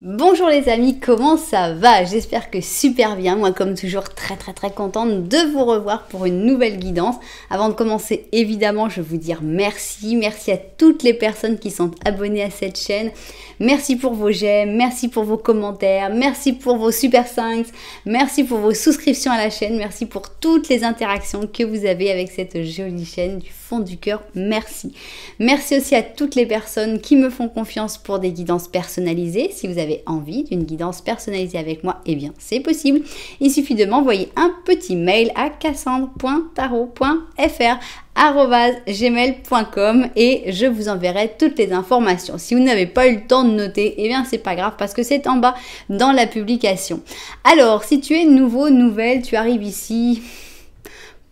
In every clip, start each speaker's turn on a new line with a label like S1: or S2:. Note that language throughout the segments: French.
S1: Bonjour les amis, comment ça va? J'espère que super bien. Moi comme toujours très contente de vous revoir pour une nouvelle guidance. Avant de commencer évidemment je veux vous dire merci. Merci à toutes les personnes qui sont abonnées à cette chaîne. Merci pour vos j'aime, merci pour vos commentaires, merci pour vos super thanks, merci pour vos souscriptions à la chaîne, merci pour toutes les interactions que vous avez avec cette jolie chaîne du fond du cœur. Merci. Merci aussi à toutes les personnes qui me font confiance pour des guidances personnalisées. Si vous avez envie d'une guidance personnalisée avec moi, eh bien c'est possible. Il suffit de m'envoyer un petit mail à cassandre.tarot.fr@gmail.com et je vous enverrai toutes les informations. Si vous n'avez pas eu le temps de noter, eh bien c'est pas grave parce que c'est en bas dans la publication. Alors, si tu es nouveau, nouvelle, tu arrives ici,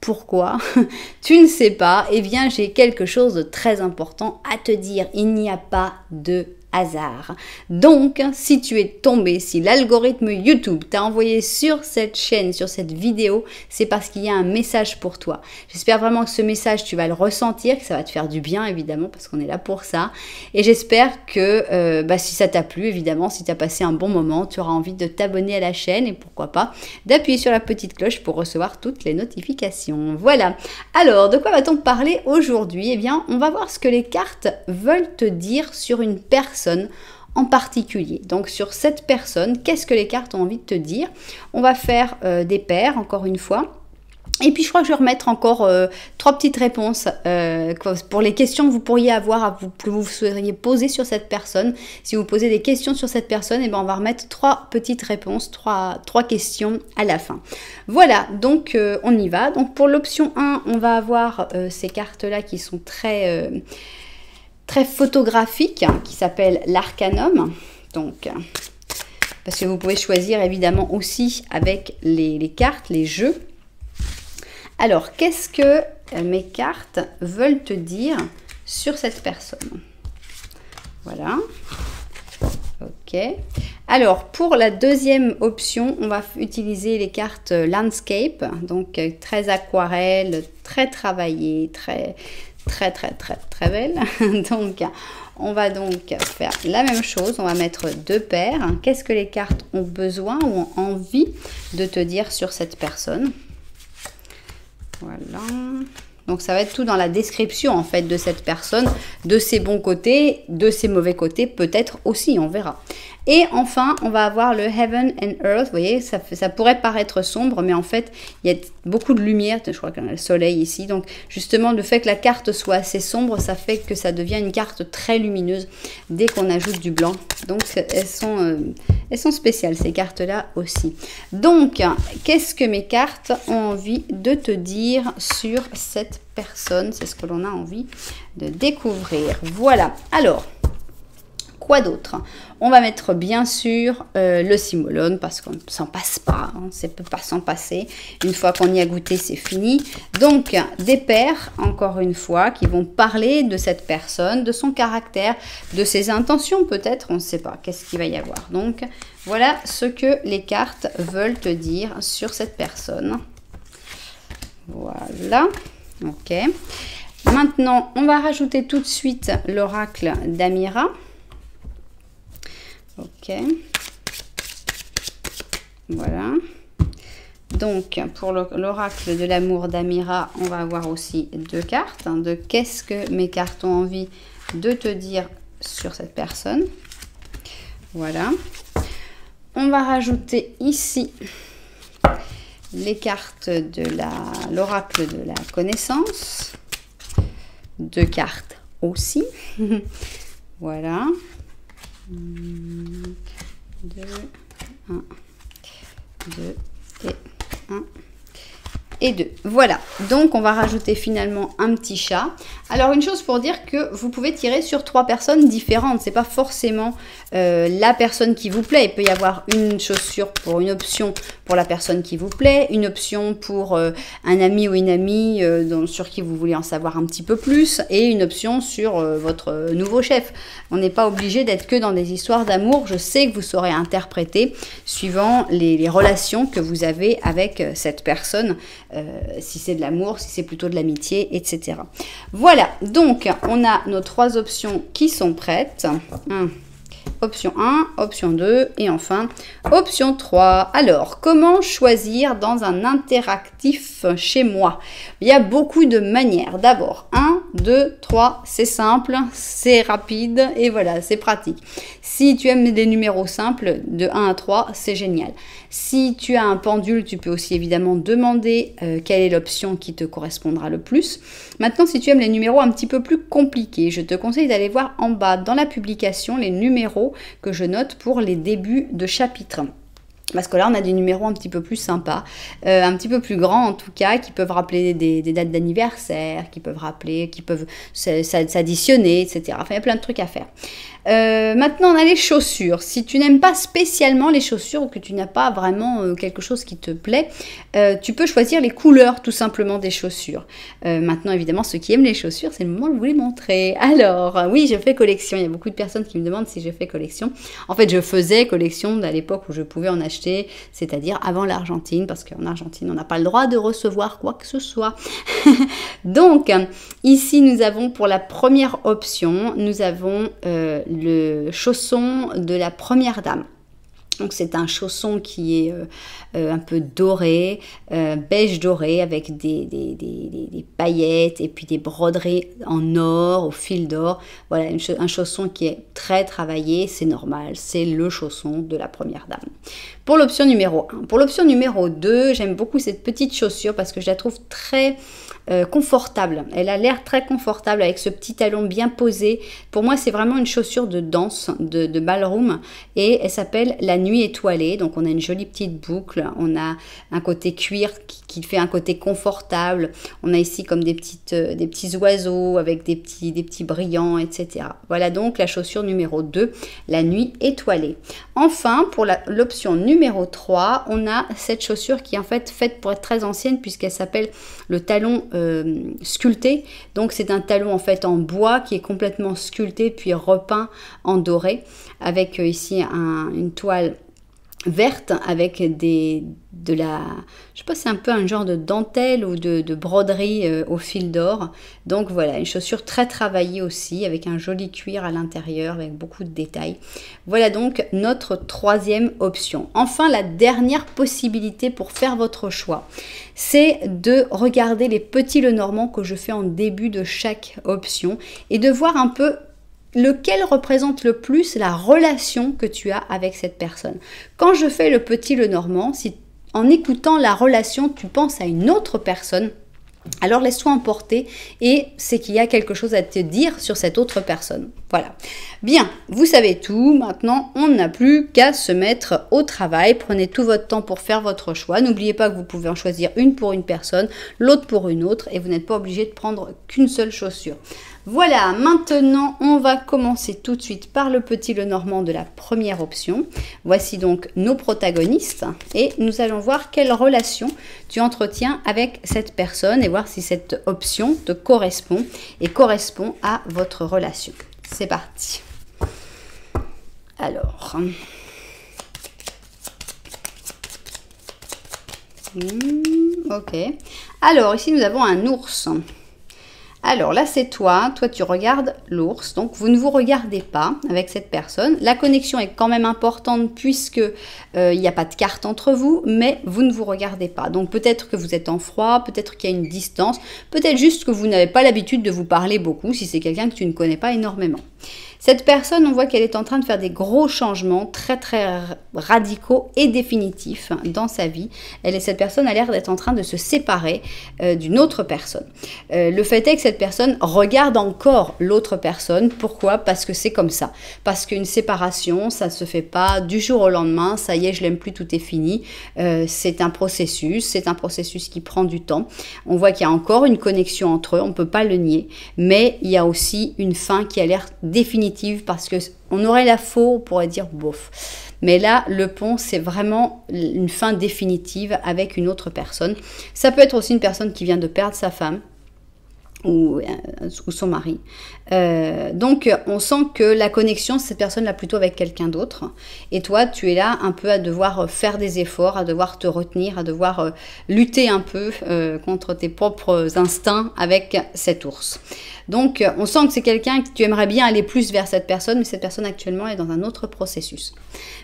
S1: pourquoi? Tu ne sais pas, eh bien j'ai quelque chose de très important à te dire. Il n'y a pas de hasard. Donc, si tu es tombé, si l'algorithme YouTube t'a envoyé sur cette chaîne, sur cette vidéo, c'est parce qu'il y a un message pour toi. J'espère vraiment que ce message, tu vas le ressentir, que ça va te faire du bien, évidemment, parce qu'on est là pour ça. Et j'espère que si ça t'a plu, évidemment, si tu as passé un bon moment, tu auras envie de t'abonner à la chaîne et pourquoi pas d'appuyer sur la petite cloche pour recevoir toutes les notifications. Voilà. Alors, de quoi va-t-on parler aujourd'hui? Eh bien, on va voir ce que les cartes veulent te dire sur une personne en particulier. Donc sur cette personne, qu'est-ce que les cartes ont envie de te dire? On va faire des paires, encore une fois. Et puis je crois que je vais remettre encore trois petites réponses pour les questions que vous pourriez avoir, que vous souhaiteriez poser sur cette personne. Si vous posez des questions sur cette personne, eh ben on va remettre trois petites réponses, trois questions à la fin. Voilà, donc on y va. Donc pour l'option 1, on va avoir ces cartes-là qui sont très photographique, qui s'appelle l'Arcanum. Donc, parce que vous pouvez choisir évidemment aussi avec les cartes, les jeux. Alors, qu'est-ce que mes cartes veulent te dire sur cette personne? Voilà. Ok. Alors, pour la deuxième option, on va utiliser les cartes Landscape. Donc, très aquarelle, très travaillée, très belle. Donc on va donc faire la même chose, on va mettre deux paires. Qu'est-ce que les cartes ont besoin ou ont envie de te dire sur cette personne? Voilà. Donc ça va être tout dans la description en fait de cette personne, de ses bons côtés, de ses mauvais côtés peut-être aussi, on verra. Et enfin, on va avoir le Heaven and Earth. Vous voyez, ça pourrait paraître sombre, mais en fait, il y a beaucoup de lumière. Je crois qu'on a le soleil ici. Donc, justement, le fait que la carte soit assez sombre, ça fait que ça devient une carte très lumineuse dès qu'on ajoute du blanc. Donc, elles sont spéciales, ces cartes-là aussi. Donc, qu'est-ce que mes cartes ont envie de te dire sur cette personne? C'est ce que l'on a envie de découvrir. Voilà. Alors, quoi d'autre? On va mettre bien sûr le Simolone parce qu'on ne s'en passe pas, hein, ça ne peut pas s'en passer. Une fois qu'on y a goûté, c'est fini. Donc des paires, encore une fois, qui vont parler de cette personne, de son caractère, de ses intentions peut-être, on ne sait pas, qu'est-ce qu'il va y avoir. Donc voilà ce que les cartes veulent te dire sur cette personne. Voilà, ok. Maintenant, on va rajouter tout de suite l'oracle d'Amira. Ok, voilà. Donc, pour l'oracle de l'amour d'Amira, on va avoir aussi deux cartes. De qu'est-ce que mes cartes ont envie de te dire sur cette personne. Voilà. On va rajouter ici les cartes de l'oracle de la connaissance. Deux cartes aussi. Voilà. 2, 1, 2 et 1 et 2. Voilà, donc on va rajouter finalement un petit chat. Alors une chose pour dire que vous pouvez tirer sur trois personnes différentes. C'est pas forcément la personne qui vous plaît. Il peut y avoir une chaussure pour une option pour la personne qui vous plaît, une option pour un ami ou une amie sur qui vous voulez en savoir un petit peu plus, et une option sur votre nouveau chef. On n'est pas obligé d'être que dans des histoires d'amour. Je sais que vous saurez interpréter suivant les relations que vous avez avec cette personne, si c'est de l'amour, si c'est plutôt de l'amitié, etc. Voilà, donc on a nos trois options qui sont prêtes. 1, Option 1, option 2 et enfin option 3. Alors, comment choisir dans un interactif chez moi? Il y a beaucoup de manières. D'abord, 1, 2, 3, c'est simple, c'est rapide et voilà, c'est pratique. Si tu aimes des numéros simples, de 1 à 3, c'est génial. Si tu as un pendule, tu peux aussi évidemment demander quelle est l'option qui te correspondra le plus. Maintenant, si tu aimes les numéros un petit peu plus compliqués, je te conseille d'aller voir en bas dans la publication les numéros que je note pour les débuts de chapitre. Parce que là, on a des numéros un petit peu plus sympas, un petit peu plus grands en tout cas, qui peuvent rappeler des dates d'anniversaire, qui peuvent s'additionner, etc. Enfin, il y a plein de trucs à faire. Maintenant, on a les chaussures. Si tu n'aimes pas spécialement les chaussures ou que tu n'as pas vraiment quelque chose qui te plaît, tu peux choisir les couleurs tout simplement des chaussures. Maintenant, évidemment, ceux qui aiment les chaussures, c'est le moment de vous les montrer. Alors, oui, je fais collection. Il y a beaucoup de personnes qui me demandent si je fais collection. En fait, je faisais collection à l'époque où je pouvais en acheter, c'est-à-dire avant l'Argentine, parce qu'en Argentine, on n'a pas le droit de recevoir quoi que ce soit. Donc, ici, nous avons pour la première option, nous avons le chausson de la première dame. Donc c'est un chausson qui est un peu doré, beige doré avec des paillettes et puis des broderies en or, au fil d'or. Voilà, un chausson qui est très travaillé, c'est normal, c'est le chausson de la première dame. Pour l'option numéro 1. Pour l'option numéro 2, j'aime beaucoup cette petite chaussure parce que je la trouve très confortable. Elle a l'air très confortable avec ce petit talon bien posé. Pour moi, c'est vraiment une chaussure de danse, de ballroom et elle s'appelle la nuit étoilée. Donc, on a une jolie petite boucle. On a un côté cuir qui fait un côté confortable. On a ici comme des petits oiseaux avec des petits brillants, etc. Voilà donc la chaussure numéro 2, la nuit étoilée. Enfin, pour l'option numéro 3, on a cette chaussure qui est en fait faite pour être très ancienne puisqu'elle s'appelle le talon sculpté. Donc c'est un talon en fait en bois qui est complètement sculpté puis repeint en doré avec ici une toile verte avec je sais pas, c'est un peu un genre de dentelle ou de broderie au fil d'or. Donc voilà, une chaussure très travaillée aussi avec un joli cuir à l'intérieur avec beaucoup de détails. Voilà donc notre troisième option. Enfin, la dernière possibilité pour faire votre choix, c'est de regarder les petits Lenormand que je fais en début de chaque option et de voir un peu lequel représente le plus la relation que tu as avec cette personne. Quand je fais le petit Lenormand, si en écoutant la relation, tu penses à une autre personne, alors laisse-toi emporter et c'est qu'il y a quelque chose à te dire sur cette autre personne. Voilà. Bien, vous savez tout. Maintenant, on n'a plus qu'à se mettre au travail. Prenez tout votre temps pour faire votre choix. N'oubliez pas que vous pouvez en choisir une pour une personne, l'autre pour une autre et vous n'êtes pas obligé de prendre qu'une seule chaussure. Voilà, maintenant on va commencer tout de suite par le petit Lenormand de la première option. Voici donc nos protagonistes et nous allons voir quelle relation tu entretiens avec cette personne et voir si cette option te correspond et correspond à votre relation. C'est parti. Alors, ok. Alors ici nous avons un ours. Alors là, c'est toi tu regardes l'ours, donc vous ne vous regardez pas avec cette personne. La connexion est quand même importante puisque il n'y a pas de carte entre vous, mais vous ne vous regardez pas. Donc peut-être que vous êtes en froid, peut-être qu'il y a une distance, peut-être juste que vous n'avez pas l'habitude de vous parler beaucoup si c'est quelqu'un que tu ne connais pas énormément. Cette personne, on voit qu'elle est en train de faire des gros changements très radicaux et définitifs dans sa vie. Cette personne a l'air d'être en train de se séparer d'une autre personne. Le fait est que cette personne regarde encore l'autre personne. Pourquoi? Parce que c'est comme ça. Parce qu'une séparation, ça ne se fait pas du jour au lendemain. Ça y est, je l'aime plus, tout est fini. C'est un processus qui prend du temps. On voit qu'il y a encore une connexion entre eux, on ne peut pas le nier. Mais il y a aussi une fin qui a l'air définitive parce que on aurait la faux, on pourrait dire bof. Mais là, le pont, c'est vraiment une fin définitive avec une autre personne. Ça peut être aussi une personne qui vient de perdre sa femme ou son mari. Donc on sent que la connexion, cette personne là plutôt avec quelqu'un d'autre, et toi tu es là un peu à devoir faire des efforts, à devoir te retenir, à devoir lutter un peu contre tes propres instincts avec cet ours. Donc on sent que c'est quelqu'un que tu aimerais bien aller plus vers cette personne, mais cette personne actuellement est dans un autre processus.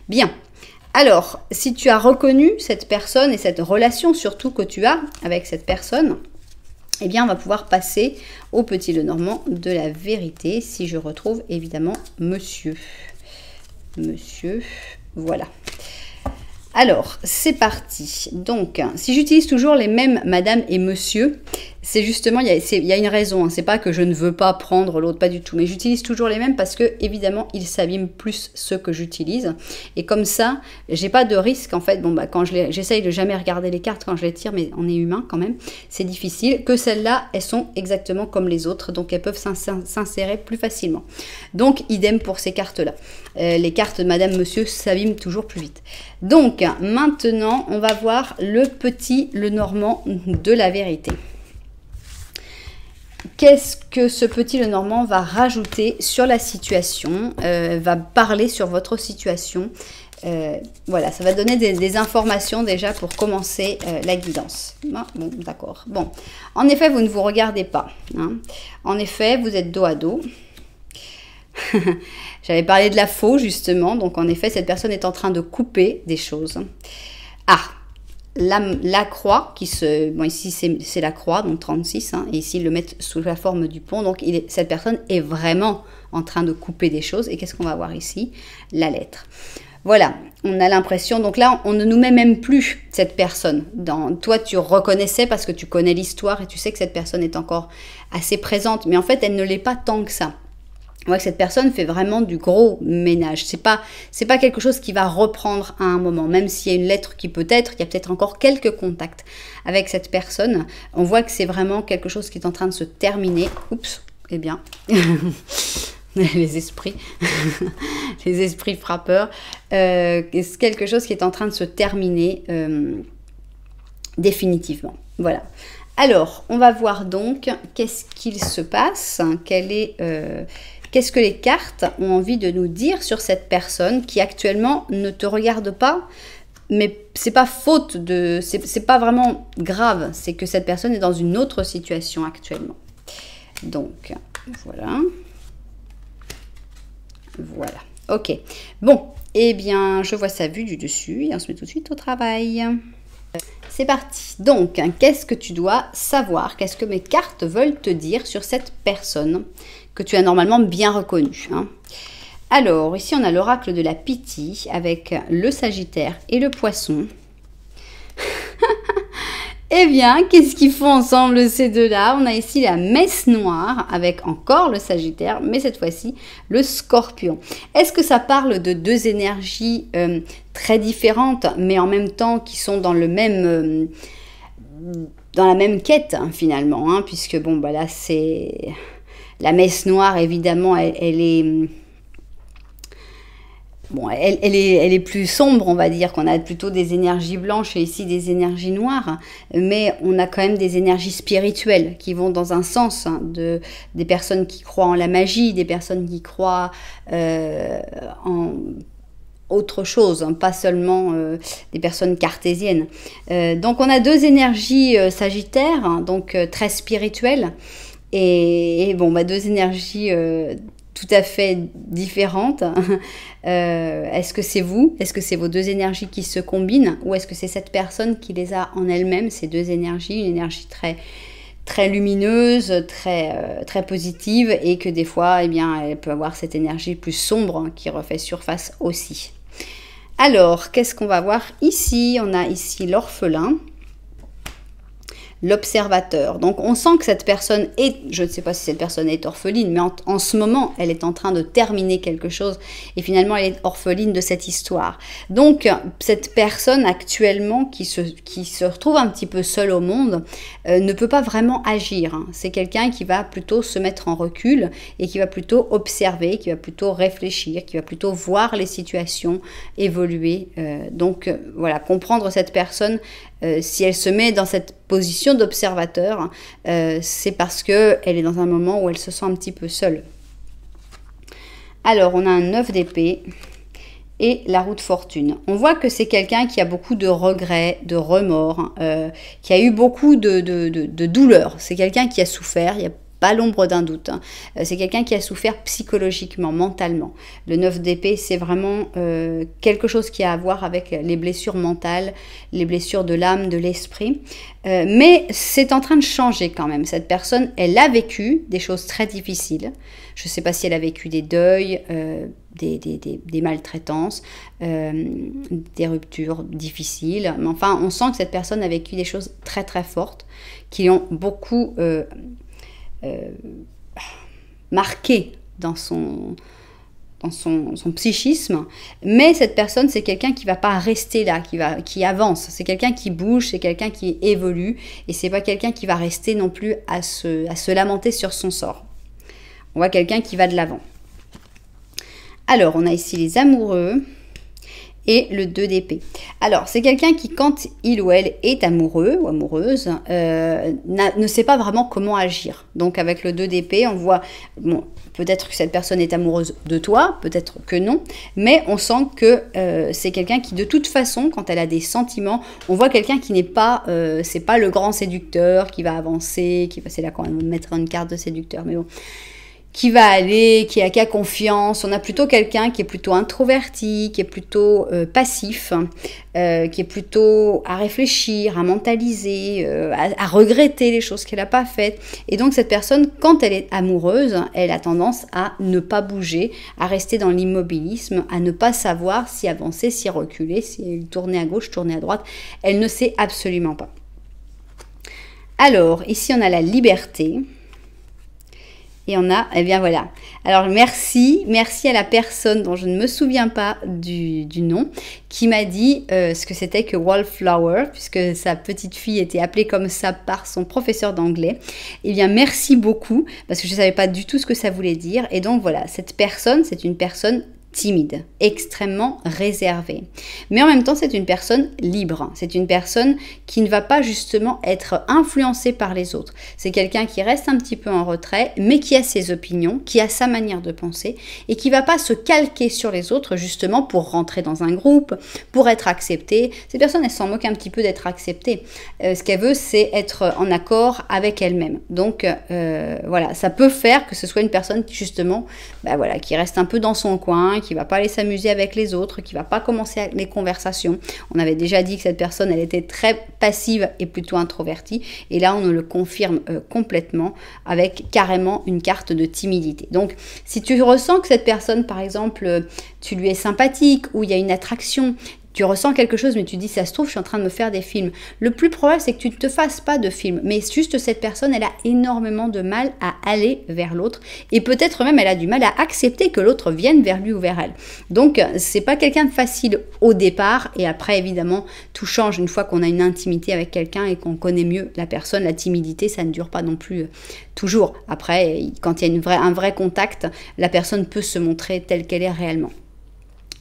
S1: Bien. Alors, si tu as reconnu cette personne et cette relation surtout que tu as avec cette personne, eh bien, on va pouvoir passer au petit Lenormand de la vérité, si je retrouve évidemment monsieur. Monsieur, voilà. Alors, c'est parti. Donc, si j'utilise toujours les mêmes madame et monsieur, c'est justement, il y a une raison. Hein. C'est pas que je ne veux pas prendre l'autre, pas du tout. Mais j'utilise toujours les mêmes parce que, évidemment, ils s'abîment plus ceux que j'utilise. Et comme ça, j'ai pas de risque, en fait. Bon, bah, quand j'essaye de jamais regarder les cartes quand je les tire, mais on est humain quand même. C'est difficile. Que celles-là, elles sont exactement comme les autres. Donc, elles peuvent s'insérer plus facilement. Donc, idem pour ces cartes-là. Les cartes madame, monsieur s'abîment toujours plus vite. Donc, maintenant, on va voir le petit Lenormand de la vérité. Qu'est-ce que ce petit Lenormand va rajouter sur la situation, va parler sur votre situation. Voilà, ça va donner des informations déjà pour commencer la guidance. Ah, bon, d'accord. Bon, en effet, vous ne vous regardez pas. Hein. En effet, vous êtes dos à dos. J'avais parlé de la faux, justement. Donc, en effet, cette personne est en train de couper des choses. Ah, la croix, bon, ici, c'est la croix, donc 36. Hein, et ici, ils le mettent sous la forme du pont. Donc, cette personne est vraiment en train de couper des choses. Et qu'est-ce qu'on va voir ici? La lettre. Voilà, on a l'impression, donc là, on ne nous met même plus cette personne. Toi, tu reconnaissais parce que tu connais l'histoire et tu sais que cette personne est encore assez présente. Mais en fait, elle ne l'est pas tant que ça. On voit que cette personne fait vraiment du gros ménage. C'est pas quelque chose qui va reprendre à un moment. Même s'il y a une lettre il y a peut-être encore quelques contacts avec cette personne. On voit que c'est vraiment quelque chose qui est en train de se terminer. Oups, eh bien, les esprits, les esprits frappeurs. C'est quelque chose qui est en train de se terminer définitivement. Voilà. Alors, on va voir donc qu'est-ce qu'il se passe, qu'est-ce que les cartes ont envie de nous dire sur cette personne qui actuellement ne te regarde pas, mais c'est pas faute de, c'est pas vraiment grave, c'est que cette personne est dans une autre situation actuellement. Donc, voilà. Voilà, ok. Bon, eh bien, je vois sa vue du dessus et on se met tout de suite au travail. C'est parti. Donc, qu'est-ce que tu dois savoir? Qu'est-ce que mes cartes veulent te dire sur cette personne que tu as normalement bien reconnue, hein? Alors, ici, on a l'oracle de la Pythie avec le Sagittaire et le Poisson. Eh bien, qu'est-ce qu'ils font ensemble ces deux-là? On a ici la messe noire avec encore le Sagittaire, mais cette fois-ci le Scorpion. Est-ce que ça parle de deux énergies très différentes, mais en même temps qui sont dans le même, dans la même quête hein, finalement, hein, puisque bon, bah là c'est la messe noire évidemment, elle est bon, elle est plus sombre, on va dire, qu'on a plutôt des énergies blanches et ici des énergies noires, mais on a quand même des énergies spirituelles qui vont dans un sens hein, des personnes qui croient en la magie, des personnes qui croient en autre chose, hein, pas seulement des personnes cartésiennes. Donc on a deux énergies sagittaires, hein, donc très spirituelles, et bon, bah, deux énergies tout à fait différentes. Est-ce que c'est vous? Est-ce que c'est vos deux énergies qui se combinent? Ou est-ce que c'est cette personne qui les a en elle-même, ces deux énergies? Une énergie très lumineuse, très positive, et que des fois, eh bien, elle peut avoir cette énergie plus sombre hein, qui refait surface aussi. Alors, qu'est-ce qu'on va voir ici? On a ici l'orphelin, l'observateur. Donc, on sent que cette personne est, je ne sais pas si cette personne est orpheline, mais en ce moment, elle est en train de terminer quelque chose et finalement, elle est orpheline de cette histoire. Donc, cette personne actuellement qui se retrouve un petit peu seule au monde ne peut pas vraiment agir. Hein. C'est quelqu'un qui va plutôt se mettre en recul et qui va plutôt observer, qui va plutôt réfléchir, qui va plutôt voir les situations évoluer. Donc, voilà, comprendre cette personne si elle se met dans cette position d'observateur, c'est parce qu'elle est dans un moment où elle se sent un petit peu seule. Alors, on a un 9 d'épée et la roue de fortune. On voit que c'est quelqu'un qui a beaucoup de regrets, de remords, qui a eu beaucoup de douleurs. C'est quelqu'un qui a souffert, il y a pas l'ombre d'un doute. Hein. C'est quelqu'un qui a souffert psychologiquement, mentalement. Le 9 d'épée, c'est vraiment quelque chose qui a à voir avec les blessures mentales, les blessures de l'âme, de l'esprit. Mais c'est en train de changer quand même. Cette personne, elle a vécu des choses très difficiles. Je ne sais pas si elle a vécu des deuils, des maltraitances, des ruptures difficiles. Mais enfin, on sent que cette personne a vécu des choses très très fortes qui ont beaucoup marqué dans son psychisme, mais cette personne, c'est quelqu'un qui va pas rester là, qui avance, c'est quelqu'un qui bouge, c'est quelqu'un qui évolue, et c'est pas quelqu'un qui va rester non plus à se lamenter sur son sort. On voit quelqu'un qui va de l'avant. Alors, on a ici les amoureux et le 2 d'épée. Alors, c'est quelqu'un qui, quand il ou elle est amoureux ou amoureuse, ne sait pas vraiment comment agir. Donc, avec le 2 d'épée, on voit, bon, peut-être que cette personne est amoureuse de toi, peut-être que non, mais on sent que c'est quelqu'un qui, de toute façon, quand elle a des sentiments, on voit quelqu'un qui n'est pas, c'est pas le grand séducteur qui va avancer, c'est là qu'on va mettre une carte de séducteur, mais bon, qui va aller, qui a confiance. On a plutôt quelqu'un qui est plutôt introverti, qui est plutôt passif, qui est plutôt à réfléchir, à mentaliser, à regretter les choses qu'elle n'a pas faites. Et donc cette personne, quand elle est amoureuse, elle a tendance à ne pas bouger, à rester dans l'immobilisme, à ne pas savoir si avancer, si reculer, si tourner à gauche, tourner à droite. Elle ne sait absolument pas. Alors, ici on a la liberté. Et on a, eh bien voilà. Alors merci à la personne dont je ne me souviens pas du nom, qui m'a dit ce que c'était que Wallflower, puisque sa petite fille était appelée comme ça par son professeur d'anglais. Eh bien merci beaucoup, parce que je ne savais pas du tout ce que ça voulait dire. Et donc voilà, cette personne, c'est une personne timide, extrêmement réservée. Mais en même temps, c'est une personne libre. C'est une personne qui ne va pas justement être influencée par les autres. C'est quelqu'un qui reste un petit peu en retrait, mais qui a ses opinions, qui a sa manière de penser et qui ne va pas se calquer sur les autres justement pour rentrer dans un groupe, pour être acceptée. Cette personne, elle s'en moque un petit peu d'être acceptée. Ce qu'elle veut, c'est être en accord avec elle-même. Donc voilà, ça peut faire que ce soit une personne qui justement, voilà, qui reste un peu dans son coin, qui va pas aller s'amuser avec les autres, qui va pas commencer les conversations. On avait déjà dit que cette personne, elle était très passive et plutôt introvertie. Et là, on le confirme complètement avec carrément une carte de timidité. Donc, si tu ressens que cette personne, par exemple, tu lui es sympathique ou il y a une attraction, tu ressens quelque chose, mais tu dis, ça se trouve, je suis en train de me faire des films. Le plus probable, c'est que tu ne te fasses pas de films. Mais juste cette personne, elle a énormément de mal à aller vers l'autre. Et peut-être même, elle a du mal à accepter que l'autre vienne vers lui ou vers elle. Donc, c'est pas quelqu'un de facile au départ. Et après, évidemment, tout change une fois qu'on a une intimité avec quelqu'un et qu'on connaît mieux la personne. La timidité, ça ne dure pas non plus toujours. Après, quand il y a un vrai contact, la personne peut se montrer telle qu'elle est réellement.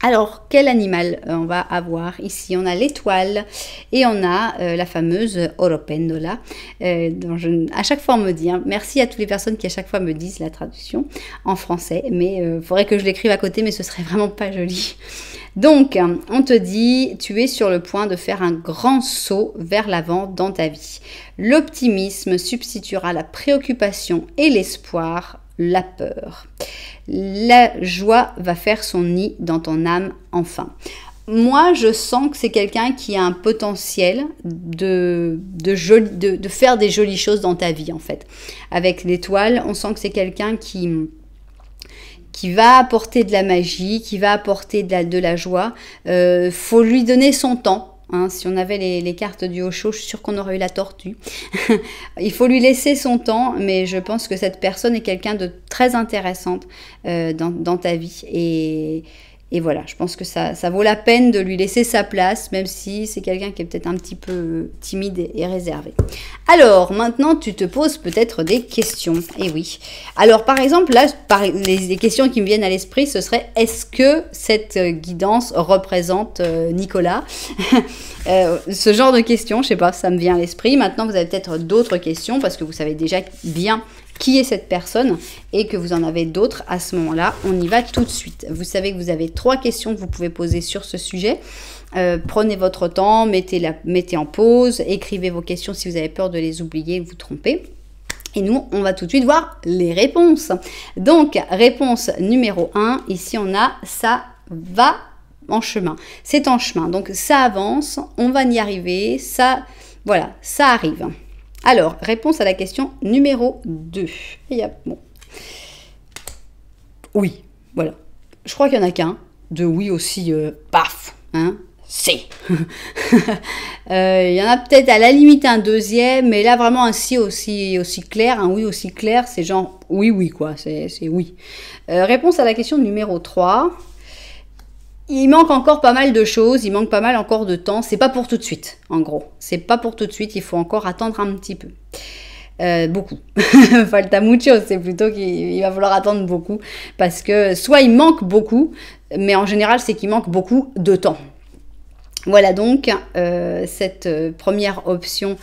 S1: Alors, quel animal on va avoir? Ici, on a l'étoile et on a la fameuse Oropendola, dont à chaque fois on me dit, hein, merci à toutes les personnes qui à chaque fois me disent la traduction en français, mais il faudrait que je l'écrive à côté, mais ce serait vraiment pas joli. Donc, on te dit, tu es sur le point de faire un grand saut vers l'avant dans ta vie. L'optimisme substituera la préoccupation et l'espoir, la peur. La joie va faire son nid dans ton âme enfin. Moi, je sens que c'est quelqu'un qui a un potentiel de faire des jolies choses dans ta vie, en fait. Avec l'étoile, on sent que c'est quelqu'un qui va apporter de la magie, qui va apporter de la joie. Faut lui donner son temps. Hein, si on avait les cartes du Osho, je suis sûre qu'on aurait eu la tortue. Il faut lui laisser son temps, mais je pense que cette personne est quelqu'un de très intéressante dans ta vie. Et voilà, je pense que ça vaut la peine de lui laisser sa place, même si c'est quelqu'un qui est peut-être un petit peu timide et réservé. Alors, maintenant, tu te poses peut-être des questions. Et oui. Alors, par exemple, là, les questions qui me viennent à l'esprit, ce serait, est-ce que cette guidance représente Nicolas? Ce genre de questions, je sais pas, ça me vient à l'esprit. Maintenant, vous avez peut-être d'autres questions, parce que vous savez déjà bien qui est cette personne et que vous en avez d'autres. À ce moment-là, on y va tout de suite. Vous savez que vous avez 3 questions que vous pouvez poser sur ce sujet. Prenez votre temps, mettez en pause, écrivez vos questions si vous avez peur de les oublier, vous tromper. Et nous, on va tout de suite voir les réponses. Donc, réponse numéro 1, ici on a « ça va en chemin ». C'est en chemin, donc ça avance, on va y arriver, ça, voilà, ça arrive. Alors, réponse à la question numéro 2. Bon. Oui, voilà. Je crois qu'il n'y en a qu'un. De oui aussi, paf, hein, c'est. Il y en a peut-être à la limite un deuxième, mais là vraiment un si aussi clair, un oui aussi clair, c'est genre oui, quoi, c'est oui. Réponse à la question numéro 3. Il manque encore pas mal de choses, il manque pas mal encore de temps. C'est pas pour tout de suite, en gros. C'est pas pour tout de suite, il faut encore attendre un petit peu. Beaucoup. Falta mucho, c'est plutôt qu'il va falloir attendre beaucoup. Parce que soit il manque beaucoup, mais en général, c'est qu'il manque beaucoup de temps. Voilà donc cette première option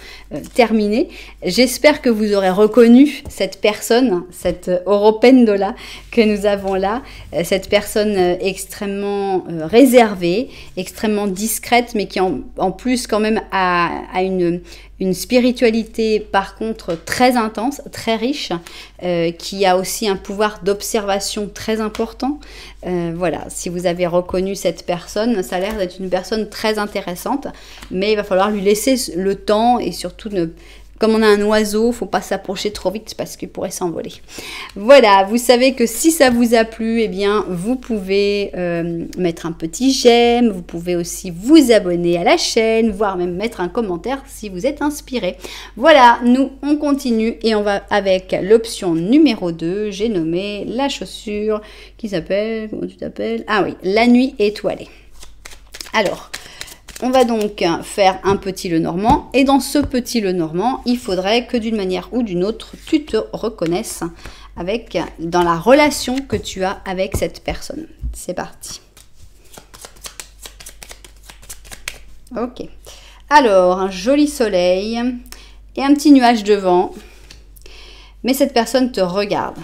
S1: terminée. J'espère que vous aurez reconnu cette personne, cette Oropendola que nous avons là, cette personne extrêmement réservée, extrêmement discrète, mais qui en plus quand même a une spiritualité par contre très intense, très riche, qui a aussi un pouvoir d'observation très important. Voilà, si vous avez reconnu cette personne, ça a l'air d'être une personne très intéressante, mais il va falloir lui laisser le temps et surtout comme on a un oiseau, il ne faut pas s'approcher trop vite parce qu'il pourrait s'envoler. Voilà, vous savez que si ça vous a plu, eh bien, vous pouvez mettre un petit j'aime, vous pouvez aussi vous abonner à la chaîne, voire même mettre un commentaire si vous êtes inspiré. Voilà, nous, on continue et on va avec l'option numéro 2, j'ai nommé la chaussure qui s'appelle, comment tu t'appelles? Ah oui, la nuit étoilée. Alors, on va donc faire un petit Lenormand et dans ce petit Lenormand, il faudrait que d'une manière ou d'une autre, tu te reconnaisses dans la relation que tu as avec cette personne. C'est parti. Ok. Alors, un joli soleil et un petit nuage devant, mais cette personne te regarde.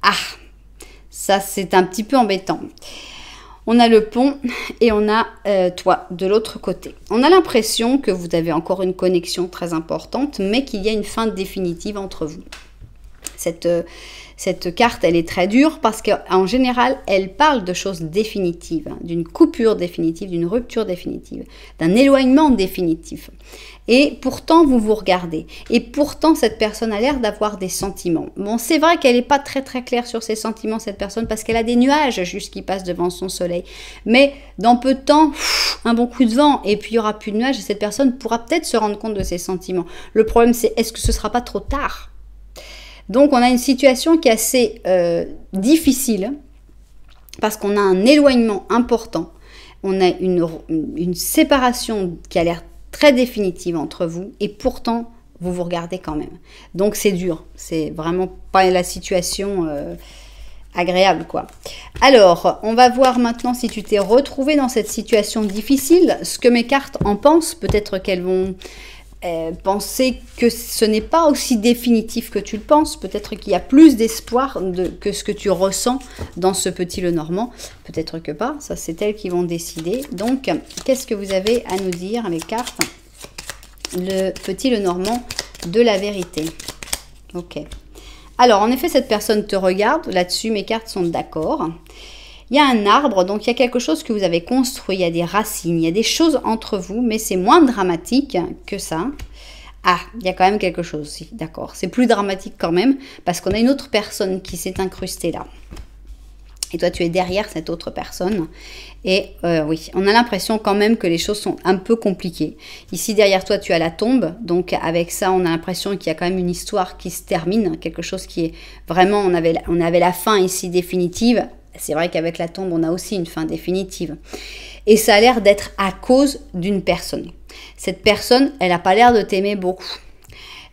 S1: Ah, ça c'est un petit peu embêtant. On a le pont et on a toi de l'autre côté. On a l'impression que vous avez encore une connexion très importante, mais qu'il y a une fin définitive entre vous. Cette carte, elle est très dure parce qu'en général, elle parle de choses définitives, d'une coupure définitive, d'une rupture définitive, d'un éloignement définitif. Et pourtant, vous vous regardez. Et pourtant, cette personne a l'air d'avoir des sentiments. Bon, c'est vrai qu'elle n'est pas très claire sur ses sentiments, cette personne, parce qu'elle a des nuages juste qui passent devant son soleil. Mais dans peu de temps, un bon coup de vent, et puis il n'y aura plus de nuages, et cette personne pourra peut-être se rendre compte de ses sentiments. Le problème, c'est est-ce que ce ne sera pas trop tard ? Donc, on a une situation qui est assez difficile, parce qu'on a un éloignement important. On a une séparation qui a l'air très définitive entre vous et pourtant vous vous regardez quand même. Donc c'est dur, c'est vraiment pas la situation agréable quoi. Alors on va voir maintenant si tu t'es retrouvé dans cette situation difficile, ce que mes cartes en pensent. Peut-être qu'elles vont penser que ce n'est pas aussi définitif que tu le penses, peut-être qu'il y a plus d'espoir que ce que tu ressens dans ce petit Lenormand, peut-être que pas, ça c'est elles qui vont décider. Donc qu'est-ce que vous avez à nous dire les cartes? Le petit Lenormand de la vérité. Ok. Alors en effet cette personne te regarde, là-dessus mes cartes sont d'accord. Il y a un arbre, donc il y a quelque chose que vous avez construit, il y a des racines, il y a des choses entre vous, mais c'est moins dramatique que ça. Ah, il y a quand même quelque chose, si, d'accord. C'est plus dramatique quand même, parce qu'on a une autre personne qui s'est incrustée là. Et toi, tu es derrière cette autre personne. Et oui, on a l'impression quand même que les choses sont un peu compliquées. Ici, derrière toi, tu as la tombe. Donc, avec ça, on a l'impression qu'il y a quand même une histoire qui se termine. Quelque chose qui est vraiment... On avait la fin ici définitive. c'est vrai qu'avec la tombe, on a aussi une fin définitive. Et ça a l'air d'être à cause d'une personne. Cette personne, elle n'a pas l'air de t'aimer beaucoup.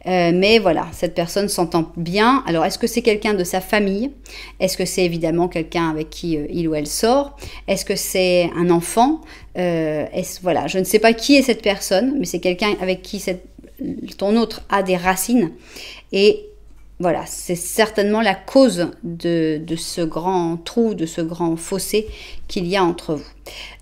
S1: Mais voilà, cette personne s'entend bien. Alors, est-ce que c'est quelqu'un de sa famille? Est-ce que c'est évidemment quelqu'un avec qui il ou elle sort? Est-ce que c'est un enfant? Voilà, je ne sais pas qui est cette personne, mais c'est quelqu'un avec qui ton autre a des racines. Et voilà, c'est certainement la cause de ce grand trou, de ce grand fossé qu'il y a entre vous.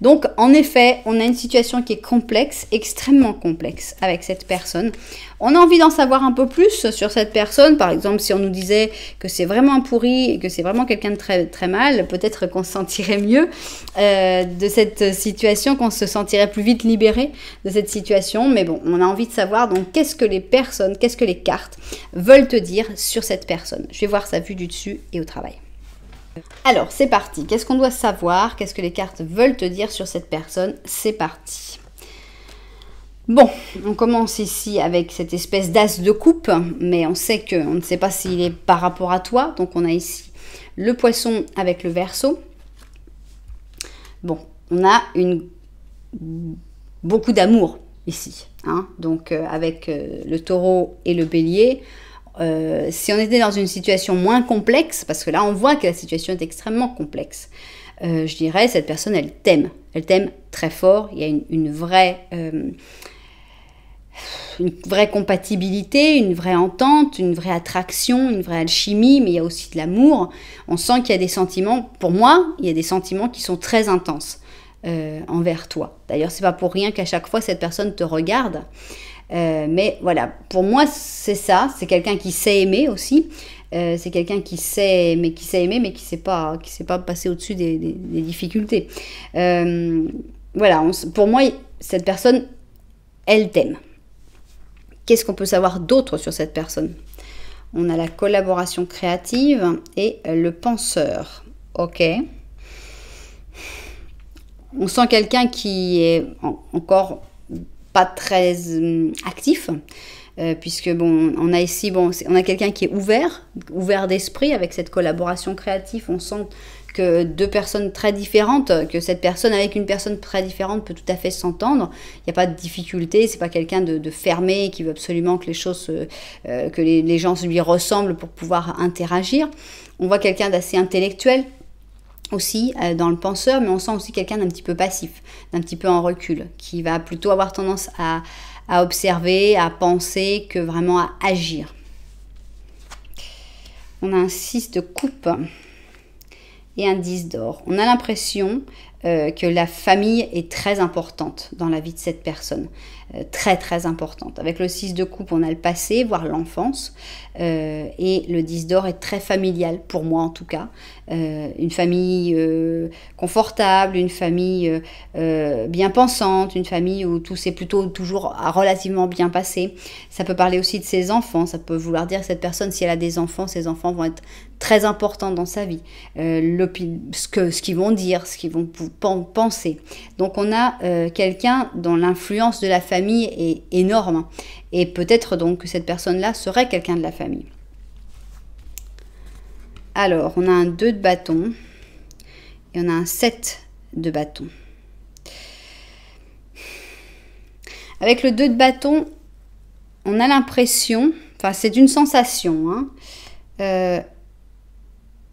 S1: Donc, en effet, on a une situation qui est complexe, extrêmement complexe avec cette personne. On a envie d'en savoir un peu plus sur cette personne. Par exemple, si on nous disait que c'est vraiment un pourri et que c'est vraiment quelqu'un de très, très mal, peut-être qu'on se sentirait mieux de cette situation, qu'on se sentirait plus vite libéré de cette situation. Mais bon, on a envie de savoir donc qu'est-ce que les personnes, qu'est-ce que les cartes veulent te dire sur cette personne. Je vais voir sa vue du dessus et au travail. Alors, c'est parti. Qu'est-ce qu'on doit savoir? Qu'est-ce que les cartes veulent te dire sur cette personne? C'est parti. Bon, on commence ici avec cette espèce d'as de coupe, mais on sait qu'on ne sait pas s'il est par rapport à toi. Donc, on a ici le poisson avec le Verseau. Bon, on a beaucoup d'amour ici. Hein, donc, avec le Taureau et le Bélier. Si on était dans une situation moins complexe, parce que là on voit que la situation est extrêmement complexe, je dirais cette personne elle t'aime très fort, il y a une vraie compatibilité, une vraie entente, une vraie attraction, une vraie alchimie, mais il y a aussi de l'amour. On sent qu'il y a des sentiments, pour moi il y a des sentiments qui sont très intenses envers toi. D'ailleurs c'est pas pour rien qu'à chaque fois cette personne te regarde. Mais voilà, pour moi c'est ça, c'est quelqu'un qui sait aimer aussi, c'est quelqu'un qui sait aimer, mais qui sait pas passer au-dessus des difficultés. Voilà, pour moi cette personne, elle t'aime. Qu'est-ce qu'on peut savoir d'autre sur cette personne? On a la collaboration créative et le penseur. Ok. On sent quelqu'un qui est encore pas très actif, puisque bon, on a ici, on a quelqu'un qui est ouvert d'esprit avec cette collaboration créative. On sent que deux personnes très différentes, que cette personne avec une personne très différente peut tout à fait s'entendre. Il n'y a pas de difficulté, c'est pas quelqu'un de fermé qui veut absolument que les choses, que les gens lui ressemblent pour pouvoir interagir. On voit quelqu'un d'assez intellectuel aussi dans le penseur, mais on sent aussi quelqu'un d'un petit peu passif, d'un petit peu en recul, qui va plutôt avoir tendance à observer, à penser, que vraiment à agir. On a un 6 de coupe et un 10 d'or. On a l'impression que la famille est très importante dans la vie de cette personne. Très très importante. Avec le 6 de coupe, on a le passé, voire l'enfance. Et le 10 d'or est très familial, pour moi en tout cas. Une famille confortable, une famille bien pensante, une famille où tout s'est plutôt toujours relativement bien passé. Ça peut parler aussi de ses enfants, ça peut vouloir dire que cette personne, si elle a des enfants, ses enfants vont être très importants dans sa vie. Ce qu'ils vont dire, ce qu'ils vont penser. Donc on a quelqu'un dont l'influence de la famille est énorme. Et peut-être donc que cette personne-là serait quelqu'un de la famille. Alors, on a un 2 de bâton et on a un 7 de bâton. Avec le 2 de bâton, on a l'impression, enfin c'est une sensation, hein,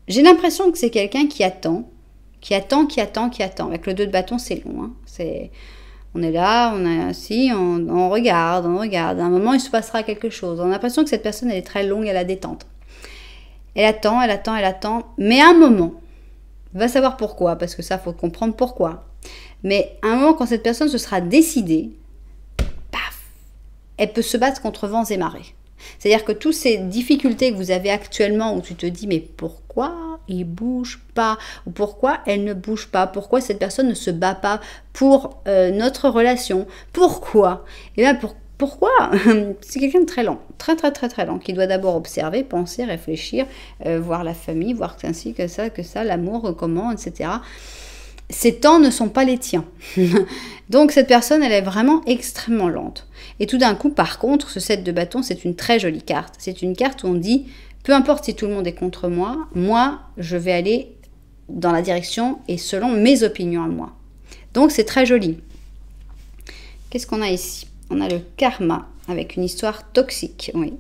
S1: j'ai l'impression que c'est quelqu'un qui attend. Avec le 2 de bâton, c'est long. Hein. On est là, on est assis, on regarde. À un moment, il se passera quelque chose. On a l'impression que cette personne, elle est très longue à la détente. Elle attend. Mais à un moment, va savoir pourquoi, parce que ça, il faut comprendre pourquoi. Mais à un moment, quand cette personne se sera décidée, paf, elle peut se battre contre vents et marées. C'est-à-dire que toutes ces difficultés que vous avez actuellement, où tu te dis, mais pourquoi il bouge pas? Ou pourquoi elle ne bouge pas? Pourquoi cette personne ne se bat pas pour notre relation? Pourquoi? Et bien, pourquoi? C'est quelqu'un de très lent, très lent, qui doit d'abord observer, penser, réfléchir, voir la famille, voir ainsi que ça, l'amour, comment, etc. Ces temps ne sont pas les tiens. Donc cette personne, elle est vraiment extrêmement lente. Et tout d'un coup, par contre, ce 7 de bâton, c'est une très jolie carte. C'est une carte où on dit, peu importe si tout le monde est contre moi, moi, je vais aller dans la direction et selon mes opinions à moi. Donc c'est très joli. Qu'est-ce qu'on a ici? On a le karma avec une histoire toxique, oui.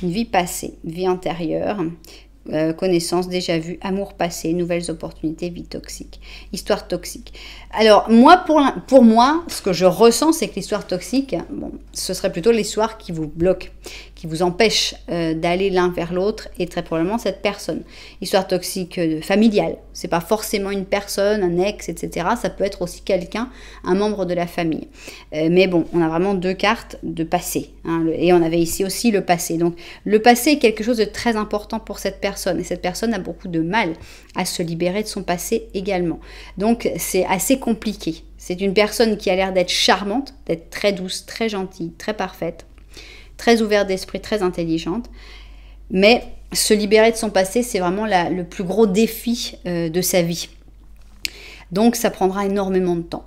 S1: Une vie passée, vie antérieure, connaissance déjà vue, amour passé, nouvelles opportunités, vie toxique, histoire toxique. Alors moi, pour moi, ce que je ressens, c'est que l'histoire toxique, bon, ce serait plutôt l'histoire qui vous bloque, qui vous empêche d'aller l'un vers l'autre, et très probablement cette personne. Histoire toxique familiale, c'est pas forcément une personne, un ex, etc. Ça peut être aussi quelqu'un, un membre de la famille. Mais bon, on a vraiment deux cartes de passé, hein, et on avait ici aussi le passé. Donc le passé est quelque chose de très important pour cette personne, et cette personne a beaucoup de mal à se libérer de son passé également. Donc c'est assez compliqué. C'est une personne qui a l'air d'être charmante, d'être très douce, très gentille, très parfaite, très ouverte d'esprit, très intelligente. Mais se libérer de son passé, c'est vraiment le plus gros défi de sa vie. Donc ça prendra énormément de temps.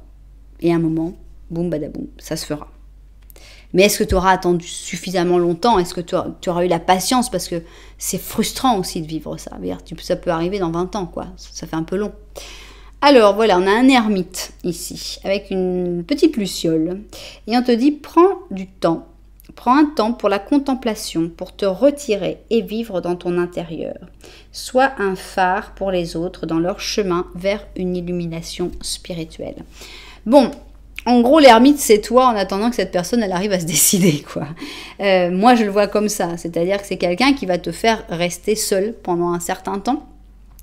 S1: Et à un moment, boum badaboum, ça se fera. Mais est-ce que tu auras attendu suffisamment longtemps? Est-ce que tu auras eu la patience? Parce que c'est frustrant aussi de vivre ça. Ça peut arriver dans 20 ans, quoi. Ça fait un peu long. Alors voilà, on a un ermite ici, avec une petite luciole. Et on te dit, prends du temps. Prends un temps pour la contemplation, pour te retirer et vivre dans ton intérieur. Sois un phare pour les autres dans leur chemin vers une illumination spirituelle. Bon, en gros, l'ermite, c'est toi en attendant que cette personne, elle arrive à se décider, quoi. Moi, je le vois comme ça. C'est-à-dire que c'est quelqu'un qui va te faire rester seul pendant un certain temps,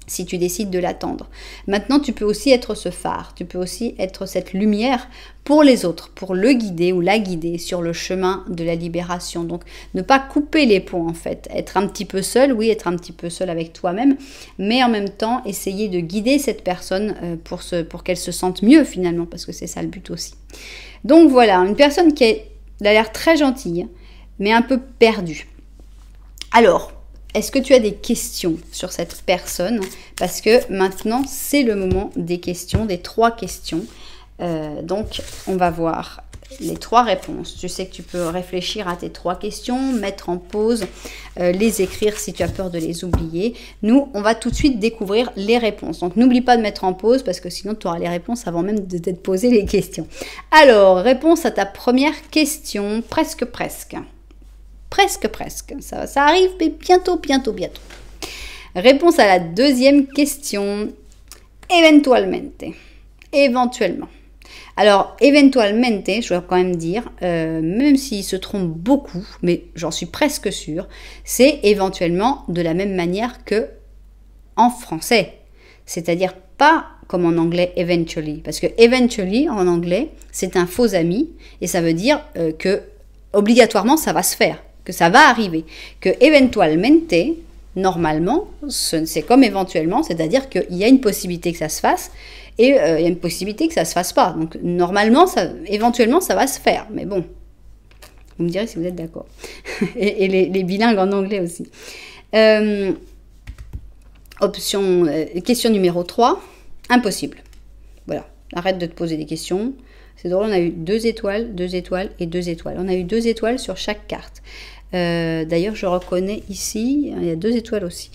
S1: si tu décides de l'attendre. Maintenant, tu peux aussi être ce phare, tu peux aussi être cette lumière pour les autres, pour le guider ou la guider sur le chemin de la libération. Donc, ne pas couper les ponts, en fait. Être un petit peu seul, oui, être un petit peu seul avec toi-même, mais en même temps, essayer de guider cette personne pour qu'elle se sente mieux, finalement, parce que c'est ça le but aussi. Donc, voilà, une personne qui a l'air très gentille, mais un peu perdue. Alors, est-ce que tu as des questions sur cette personne? Parce que maintenant, c'est le moment des questions, des 3 questions. Donc, on va voir les 3 réponses. Tu sais que tu peux réfléchir à tes 3 questions, mettre en pause, les écrire si tu as peur de les oublier. Nous, on va tout de suite découvrir les réponses. Donc, n'oublie pas de mettre en pause parce que sinon, tu auras les réponses avant même de t'être posé les questions. Alors, réponse à ta première question, presque. Ça arrive, mais bientôt. Réponse à la deuxième question. Éventuellement. Alors, éventuellement, je dois quand même dire, même s'il se trompe beaucoup, mais j'en suis presque sûre, c'est éventuellement de la même manière que en français. C'est-à-dire pas comme en anglais eventually. Parce que eventually, en anglais, c'est un faux ami, et ça veut dire que obligatoirement, ça va se faire. Que ça va arriver, que éventuellement, normalement, c'est comme éventuellement, c'est-à-dire qu'il y a une possibilité que ça se fasse et il y a une possibilité que ça se fasse pas. Donc normalement, éventuellement, ça va se faire. Mais bon, vous me direz si vous êtes d'accord. et les bilingues en anglais aussi. Question numéro 3, impossible. Voilà, arrête de te poser des questions. C'est drôle, on a eu 2 étoiles, 2 étoiles et 2 étoiles. On a eu 2 étoiles sur chaque carte. D'ailleurs, je reconnais ici, il y a 2 étoiles aussi.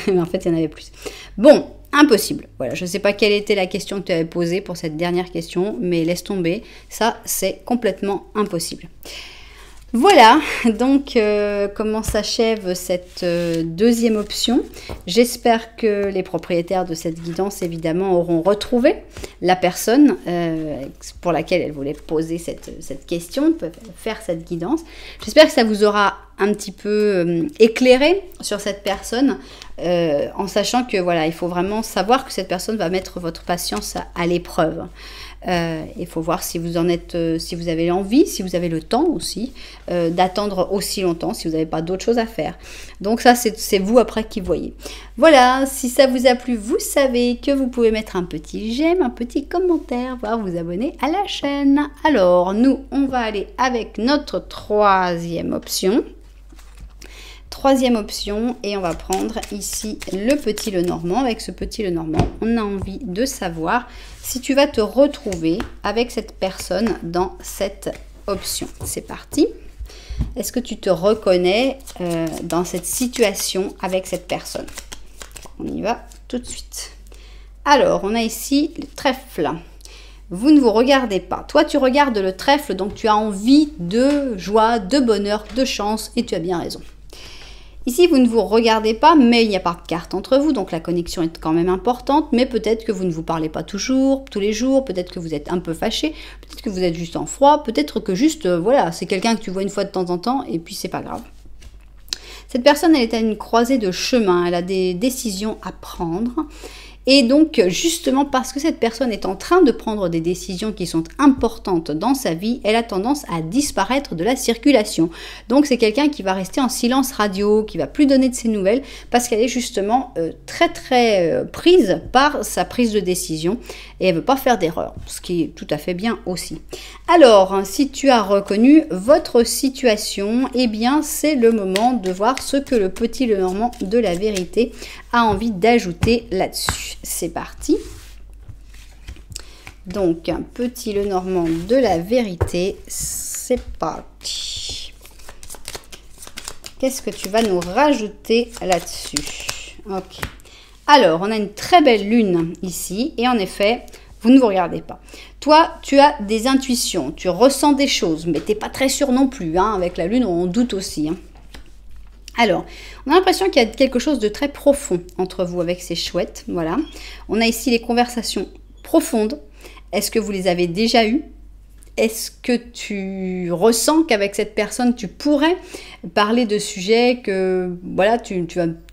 S1: Mais en fait, il y en avait plus. Bon, impossible. Voilà, je ne sais pas quelle était la question que tu avais posée pour cette dernière question, mais laisse tomber. Ça, c'est complètement impossible. Voilà, donc comment s'achève cette deuxième option. J'espère que les propriétaires de cette guidance, évidemment, auront retrouvé la personne pour laquelle elles voulaient poser cette question, peuvent faire cette guidance. J'espère que ça vous aura un petit peu éclairé sur cette personne, en sachant que voilà, il faut vraiment savoir que cette personne va mettre votre patience à l'épreuve. Il faut voir si vous en êtes, si vous avez l'envie, si vous avez le temps aussi d'attendre aussi longtemps, si vous n'avez pas d'autres choses à faire. Donc ça, c'est vous après qui voyez. Voilà, si ça vous a plu, vous savez que vous pouvez mettre un petit j'aime, un petit commentaire, voire vous abonner à la chaîne. Alors, nous, on va aller avec notre troisième option. Troisième option, et on va prendre ici le petit Lenormand. Avec ce petit Lenormand, on a envie de savoir si tu vas te retrouver avec cette personne dans cette option. C'est parti. Est-ce que tu te reconnais dans cette situation avec cette personne? On y va tout de suite. Alors, on a ici le trèfle. Vous ne vous regardez pas. Toi, tu regardes le trèfle, donc tu as envie de joie, de bonheur, de chance, et tu as bien raison. Ici, vous ne vous regardez pas, mais il n'y a pas de carte entre vous, donc la connexion est quand même importante, mais peut-être que vous ne vous parlez pas toujours, tous les jours, peut-être que vous êtes un peu fâché, peut-être que vous êtes juste en froid, peut-être que juste, voilà, c'est quelqu'un que tu vois une fois de temps en temps, et puis c'est pas grave. Cette personne, elle est à une croisée de chemin, elle a des décisions à prendre. Et donc, justement, parce que cette personne est en train de prendre des décisions qui sont importantes dans sa vie, elle a tendance à disparaître de la circulation. Donc, c'est quelqu'un qui va rester en silence radio, qui va plus donner de ses nouvelles, parce qu'elle est justement très prise par sa prise de décision et elle veut pas faire d'erreur, ce qui est tout à fait bien aussi. Alors, si tu as reconnu votre situation, eh bien, c'est le moment de voir ce que le petit Lenormand de la vérité a envie d'ajouter là-dessus. C'est parti. Donc, un petit Lenormand de la vérité, c'est parti. Qu'est-ce que tu vas nous rajouter là-dessus? Ok. Alors, on a une très belle lune ici, et en effet, vous ne vous regardez pas. Toi, tu as des intuitions, tu ressens des choses, mais tu n'es pas très sûr non plus. Hein. Avec la lune, on doute aussi. Hein. Alors, on a l'impression qu'il y a quelque chose de très profond entre vous avec ces chouettes. Voilà. On a ici les conversations profondes. Est-ce que vous les avez déjà eues? Est-ce que tu ressens qu'avec cette personne, tu pourrais parler de sujets que voilà, tu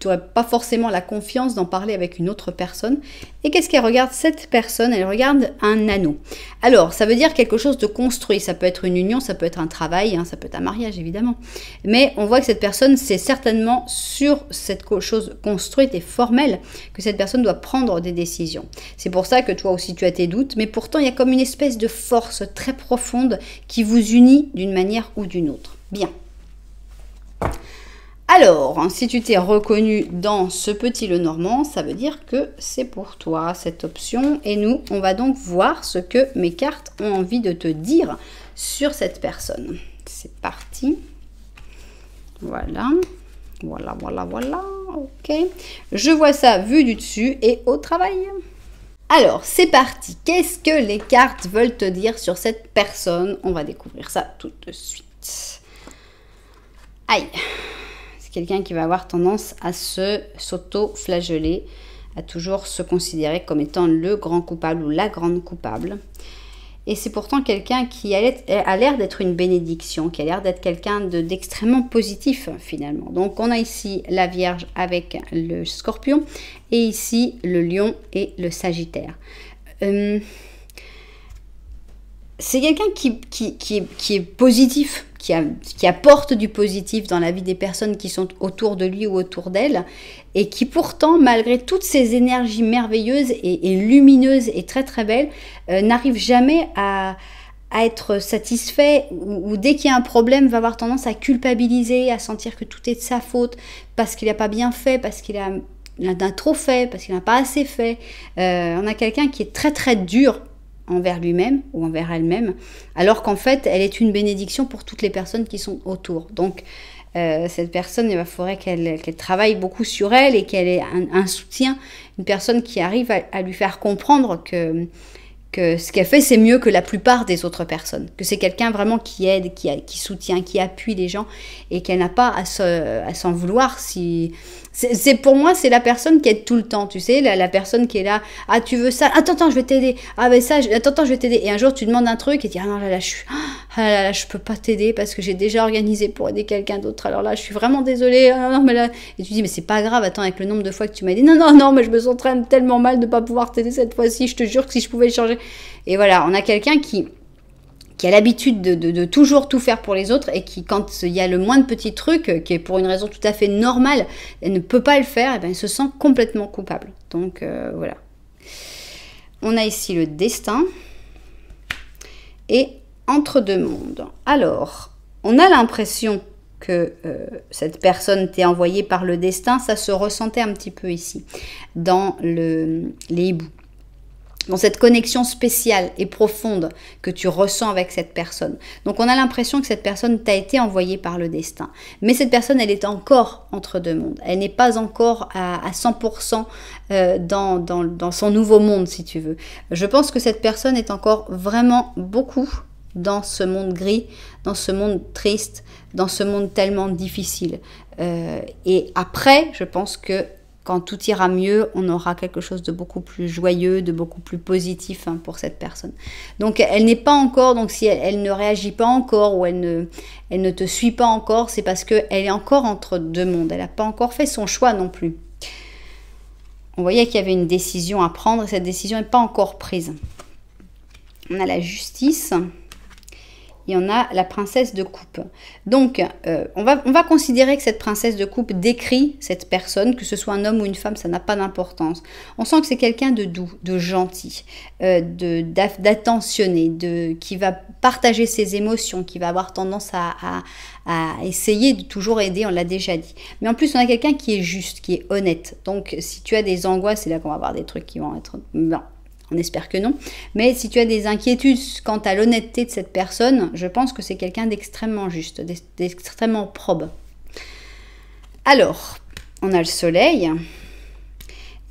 S1: n'aurais pas forcément la confiance d'en parler avec une autre personne? Et qu'est-ce qu'elle regarde, cette personne? Elle regarde un anneau. Alors, ça veut dire quelque chose de construit. Ça peut être une union, ça peut être un travail, hein, ça peut être un mariage, évidemment. Mais on voit que cette personne, c'est certainement sur cette chose construite et formelle que cette personne doit prendre des décisions. C'est pour ça que toi aussi, tu as tes doutes. Mais pourtant, il y a comme une espèce de force très profonde qui vous unit d'une manière ou d'une autre. Bien. Alors, si tu t'es reconnu dans ce petit Lenormand, ça veut dire que c'est pour toi cette option. Et nous, on va donc voir ce que mes cartes ont envie de te dire sur cette personne. C'est parti. Voilà. Voilà, voilà, voilà. Ok. Je vois ça vu du dessus et au travail. Alors, c'est parti. Qu'est-ce que les cartes veulent te dire sur cette personne? On va découvrir ça tout de suite. Aïe. C'est quelqu'un qui va avoir tendance à s'auto-flageller, à toujours se considérer comme étant le grand coupable ou la grande coupable. Et c'est pourtant quelqu'un qui a l'air d'être une bénédiction, qui a l'air d'être quelqu'un d'extrêmement positif finalement. Donc on a ici la Vierge avec le Scorpion et ici le Lion et le Sagittaire. C'est quelqu'un qui est positif, qui apporte du positif dans la vie des personnes qui sont autour de lui ou autour d'elle, et qui pourtant, malgré toutes ces énergies merveilleuses et lumineuses et très très belles, n'arrive jamais à être satisfait, ou dès qu'il y a un problème, va avoir tendance à culpabiliser, à sentir que tout est de sa faute, parce qu'il n'a pas bien fait, parce qu'il a trop fait, parce qu'il n'a pas assez fait. On a quelqu'un qui est très très dur envers lui-même ou envers elle-même, alors qu'en fait, elle est une bénédiction pour toutes les personnes qui sont autour. Donc, cette personne, il faudrait qu'elle travaille beaucoup sur elle et qu'elle ait un soutien, une personne qui arrive à lui faire comprendre que ce qu'elle fait, c'est mieux que la plupart des autres personnes, que c'est quelqu'un vraiment qui aide, qui soutient, qui appuie les gens, et qu'elle n'a pas à s'en vouloir. Pour moi, c'est la personne qui aide tout le temps, tu sais, la personne qui est là, ah tu veux ça, attends, je vais t'aider, ah ben ça, attends, je vais t'aider, et un jour tu demandes un truc et tu dis, ah non là, je peux pas t'aider parce que j'ai déjà organisé pour aider quelqu'un d'autre, alors là je suis vraiment désolée, ah, non mais là, et tu dis mais c'est pas grave, attends, avec le nombre de fois que tu m'as dit, non, mais je me sens tellement mal de pas pouvoir t'aider cette fois-ci, je te jure que si je pouvais changer. Et voilà, on a quelqu'un qui a l'habitude de toujours tout faire pour les autres et qui, quand il y a le moins de petits trucs, qui est pour une raison tout à fait normale, elle ne peut pas le faire, et bien elle se sent complètement coupable. Donc voilà. On a ici le destin et entre deux mondes. Alors, on a l'impression que cette personne t'est envoyée par le destin, ça se ressentait un petit peu ici, dans les hiboux. dans cette connexion spéciale et profonde que tu ressens avec cette personne. Donc on a l'impression que cette personne t'a été envoyée par le destin. Mais cette personne, elle est encore entre deux mondes. Elle n'est pas encore à 100% dans son nouveau monde, si tu veux. Je pense que cette personne est encore vraiment beaucoup dans ce monde gris, dans ce monde triste, dans ce monde tellement difficile. Et après, je pense que quand tout ira mieux, on aura quelque chose de beaucoup plus joyeux, de beaucoup plus positif pour cette personne. Donc elle n'est pas encore, donc si elle ne réagit pas encore ou elle ne te suit pas encore, c'est parce qu'elle est encore entre deux mondes. Elle n'a pas encore fait son choix non plus. On voyait qu'il y avait une décision à prendre et cette décision n'est pas encore prise. On a la justice. Et on a la princesse de coupe. Donc, on va considérer que cette princesse de coupe décrit cette personne, que ce soit un homme ou une femme, ça n'a pas d'importance. On sent que c'est quelqu'un de doux, de gentil, d'attentionné, qui va partager ses émotions, qui va avoir tendance à essayer de toujours aider, on l'a déjà dit. Mais en plus, on a quelqu'un qui est juste, qui est honnête. Donc, si tu as des angoisses, c'est là qu'on va avoir des trucs qui vont être... Non. On espère que non. Mais si tu as des inquiétudes quant à l'honnêteté de cette personne, je pense que c'est quelqu'un d'extrêmement juste, d'extrêmement probe. Alors, on a le soleil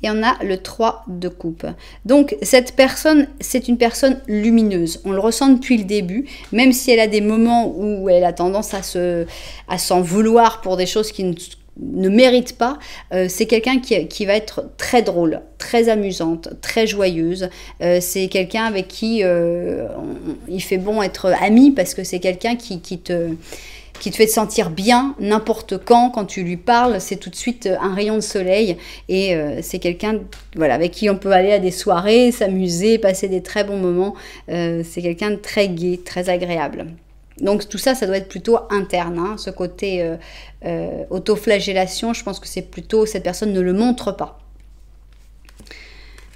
S1: et on a le 3 de coupe. Donc, cette personne, c'est une personne lumineuse. On le ressent depuis le début, même si elle a des moments où elle a tendance à s'en vouloir pour des choses qui ne mérite pas, c'est quelqu'un qui va être très drôle, très amusante, très joyeuse. C'est quelqu'un avec qui il fait bon être ami parce que c'est quelqu'un qui te fait te sentir bien n'importe quand tu lui parles, c'est tout de suite un rayon de soleil et c'est quelqu'un avec qui on peut aller à des soirées, s'amuser, passer des très bons moments. C'est quelqu'un de très gai, très agréable. Donc tout ça, ça doit être plutôt interne, ce côté autoflagellation, je pense que c'est plutôt, cette personne ne le montre pas.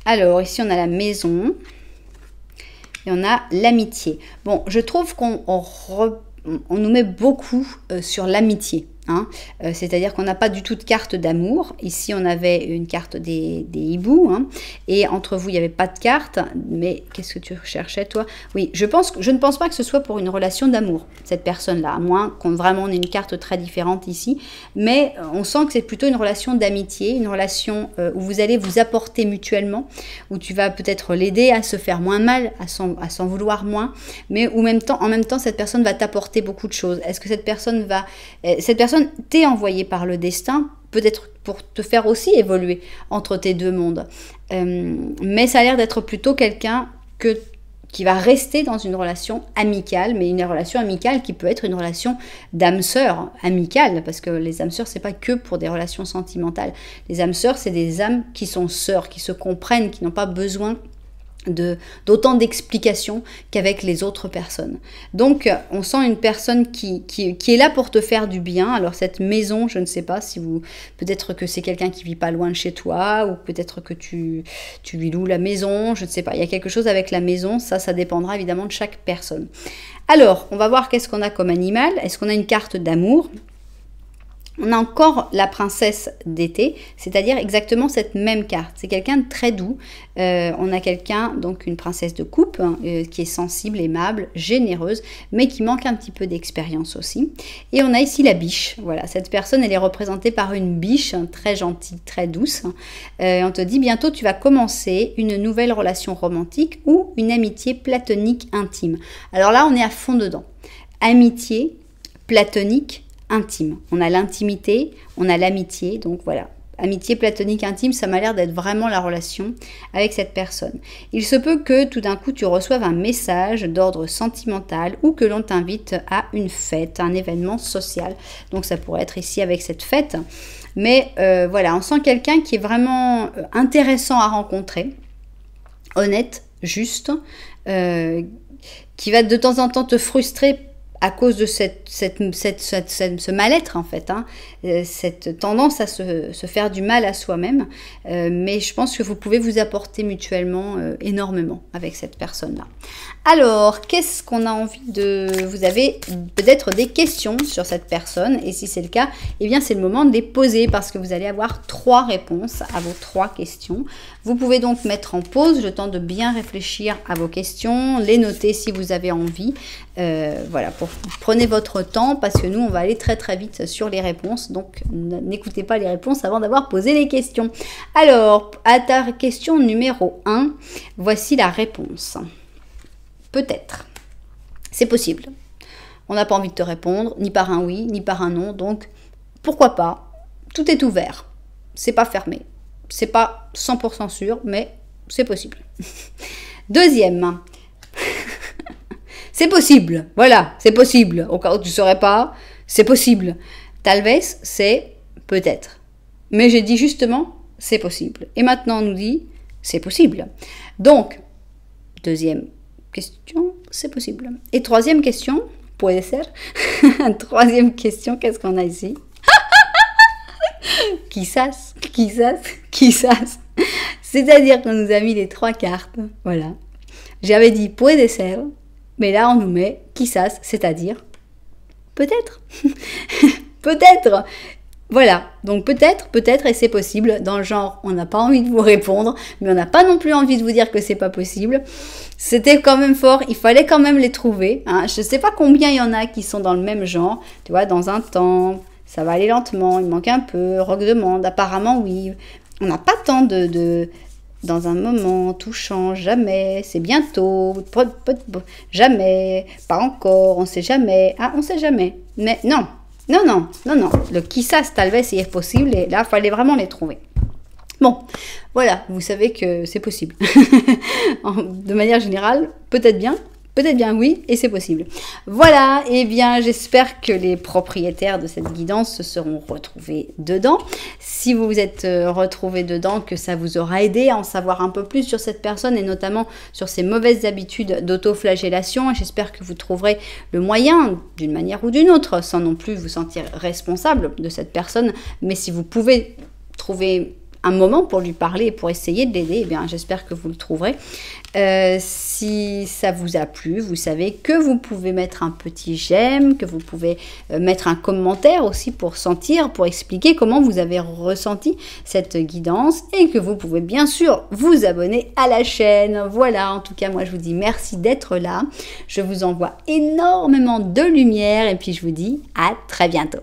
S1: Alors ici on a la maison et on a l'amitié. Bon, je trouve qu'on nous met beaucoup sur l'amitié. C'est-à-dire qu'on n'a pas du tout de carte d'amour. Ici, on avait une carte des hiboux. Et entre vous, il n'y avait pas de carte. Mais qu'est-ce que tu recherchais, toi? Oui, je ne pense pas que ce soit pour une relation d'amour, cette personne-là. À moins qu'on vraiment ait une carte très différente ici. Mais on sent que c'est plutôt une relation d'amitié, une relation où vous allez vous apporter mutuellement, où tu vas peut-être l'aider à se faire moins mal, à s'en vouloir moins. Mais en même temps, cette personne va t'apporter beaucoup de choses. Est-ce que cette personne t'est envoyée par le destin, peut-être pour te faire aussi évoluer entre tes deux mondes. Mais ça a l'air d'être plutôt quelqu'un qui va rester dans une relation amicale, mais une relation amicale qui peut être une relation d'âme-sœur amicale, parce que les âmes-sœurs, c'est pas que pour des relations sentimentales. Les âmes-sœurs, c'est des âmes qui sont sœurs, qui se comprennent, qui n'ont pas besoin d'autant d'explications qu'avec les autres personnes. Donc, on sent une personne qui est là pour te faire du bien. Alors, cette maison, je ne sais pas si peut-être que c'est quelqu'un qui vit pas loin de chez toi, ou peut-être que tu lui loues la maison, je ne sais pas. Il y a quelque chose avec la maison, ça dépendra évidemment de chaque personne. Alors, on va voir qu'est-ce qu'on a comme animal. Est-ce qu'on a une carte d'amour ? On a encore la princesse d'été, c'est-à-dire exactement cette même carte. C'est quelqu'un de très doux. On a quelqu'un, donc une princesse de coupe, qui est sensible, aimable, généreuse, mais qui manque un petit peu d'expérience aussi. Et on a ici la biche. Voilà, cette personne, elle est représentée par une biche très gentille, très douce. On te dit bientôt, tu vas commencer une nouvelle relation romantique ou une amitié platonique intime. Alors là, on est à fond dedans. Amitié platonique intime. On a l'intimité, on a l'amitié, donc voilà. Amitié platonique intime, ça m'a l'air d'être vraiment la relation avec cette personne. Il se peut que tout d'un coup tu reçoives un message d'ordre sentimental ou que l'on t'invite à une fête, un événement social. Donc ça pourrait être ici avec cette fête. Mais voilà, on sent quelqu'un qui est vraiment intéressant à rencontrer, honnête, juste, qui va de temps en temps te frustrer à cause de ce mal-être en fait, hein, cette tendance à se faire du mal à soi-même. Mais je pense que vous pouvez vous apporter mutuellement énormément avec cette personne-là. Alors, qu'est-ce qu'on a envie de... Vous avez peut-être des questions sur cette personne, et si c'est le cas, eh bien c'est le moment de les poser, parce que vous allez avoir 3 réponses à vos 3 questions. Vous pouvez donc mettre en pause le temps de bien réfléchir à vos questions, les noter si vous avez envie. Voilà, prenez votre temps, parce que nous, on va aller très très vite sur les réponses, donc n'écoutez pas les réponses avant d'avoir posé les questions. Alors, à ta question numéro 1, voici la réponse. Peut-être. C'est possible. On n'a pas envie de te répondre, ni par un oui, ni par un non, donc pourquoi pas. Tout est ouvert. C'est pas fermé. C'est pas 100% sûr, mais c'est possible. Deuxième. C'est possible. Voilà, c'est possible. Au cas où tu ne saurais pas, c'est possible. Talvez, c'est peut-être. Mais j'ai dit justement, c'est possible. Et maintenant, on nous dit, c'est possible. Donc, deuxième question, c'est possible. Et troisième question, puede ser. Troisième question, qu'est-ce qu'on a ici? Quizás, quizás, quizás. C'est-à-dire qu'on nous a mis les 3 cartes. Voilà. J'avais dit puede ser, mais là on nous met quizás, c'est-à-dire peut-être. Peut-être. Voilà, donc peut-être, et c'est possible, dans le genre, on n'a pas envie de vous répondre, mais on n'a pas non plus envie de vous dire que c'est pas possible. C'était quand même fort, il fallait quand même les trouver. Hein. Je ne sais pas combien il y en a qui sont dans le même genre, tu vois, dans un temps, ça va aller lentement, il manque un peu, rock demande, apparemment oui. On n'a pas tant dans un moment, tout change, jamais, c'est bientôt, jamais, pas encore, on sait jamais, ah, on sait jamais, mais non. Non. Le quizás, talvez, si est possible. Et là, il fallait vraiment les trouver. Bon, voilà, vous savez que c'est possible. De manière générale, peut-être bien oui, et c'est possible. Voilà, et bien j'espère que les propriétaires de cette guidance se seront retrouvés dedans. Si vous vous êtes retrouvés dedans, que ça vous aura aidé à en savoir un peu plus sur cette personne et notamment sur ses mauvaises habitudes d'autoflagellation. J'espère que vous trouverez le moyen, d'une manière ou d'une autre, sans non plus vous sentir responsable de cette personne, mais si vous pouvez trouver un moment pour lui parler et pour essayer de l'aider, eh bien j'espère que vous le trouverez. Si ça vous a plu, vous savez que vous pouvez mettre un petit j'aime, que vous pouvez mettre un commentaire aussi pour expliquer comment vous avez ressenti cette guidance et que vous pouvez bien sûr vous abonner à la chaîne. Voilà, en tout cas moi je vous dis merci d'être là. Je vous envoie énormément de lumière et puis je vous dis à très bientôt.